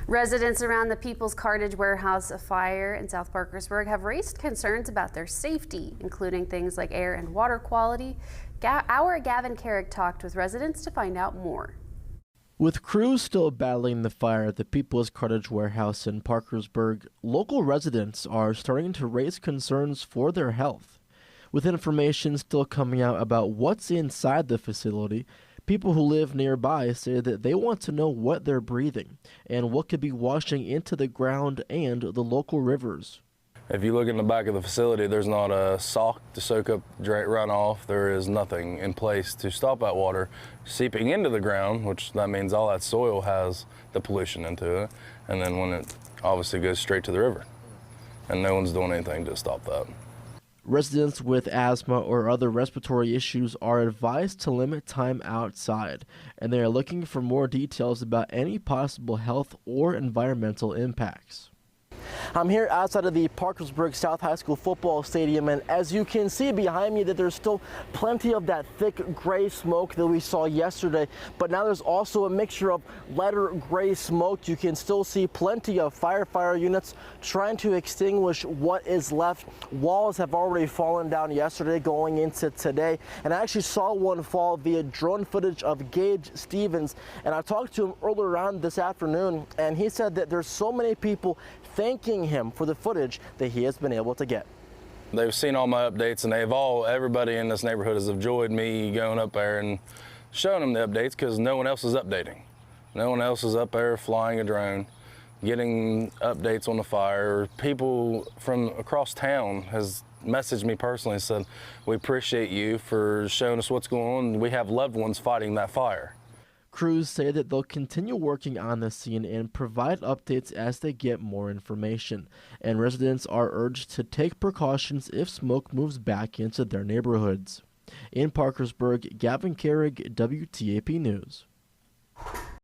Residents around the Peoples Cartage warehouse fire in South Parkersburg have raised concerns about their safety, including things like air and water quality. Our Gavin Carrick talked with residents to find out more. With crews still battling the fire at the Peoples Cartage warehouse in Parkersburg, local residents are starting to raise concerns for their health. With information still coming out about what's inside the facility, people who live nearby say that they want to know what they're breathing and what could be washing into the ground and the local rivers. If you look in the back of the facility, there's not a sock to soak up runoff. There is nothing in place to stop that water seeping into the ground, which that means all that soil has the pollution into it. And then when it obviously goes straight to the river, and no one's doing anything to stop that. Residents with asthma or other respiratory issues are advised to limit time outside, and they are looking for more details about any possible health or environmental impacts. I'm here outside of the Parkersburg South High School football stadium, and as you can see behind me that there's still plenty of that thick gray smoke that we saw yesterday, but now there's also a mixture of lighter gray smoke. You can still see plenty of firefighter units trying to extinguish what is left. Walls have already fallen down yesterday going into today, and I actually saw one fall via drone footage of Gage Stevens, and I talked to him earlier on this afternoon, and he said that there's so many people thanking him for the footage that he has been able to get. They've seen all my updates, and everybody in this neighborhood has enjoyed me going up there and showing them the updates, because no one else is updating. No one else is up there flying a drone, getting updates on the fire. People from across town has messaged me personally and said, "We appreciate you for showing us what's going on. We have loved ones fighting that fire." Crews say that they'll continue working on the scene and provide updates as they get more information, and residents are urged to take precautions if smoke moves back into their neighborhoods. In Parkersburg, Gavin Carrick, WTAP News.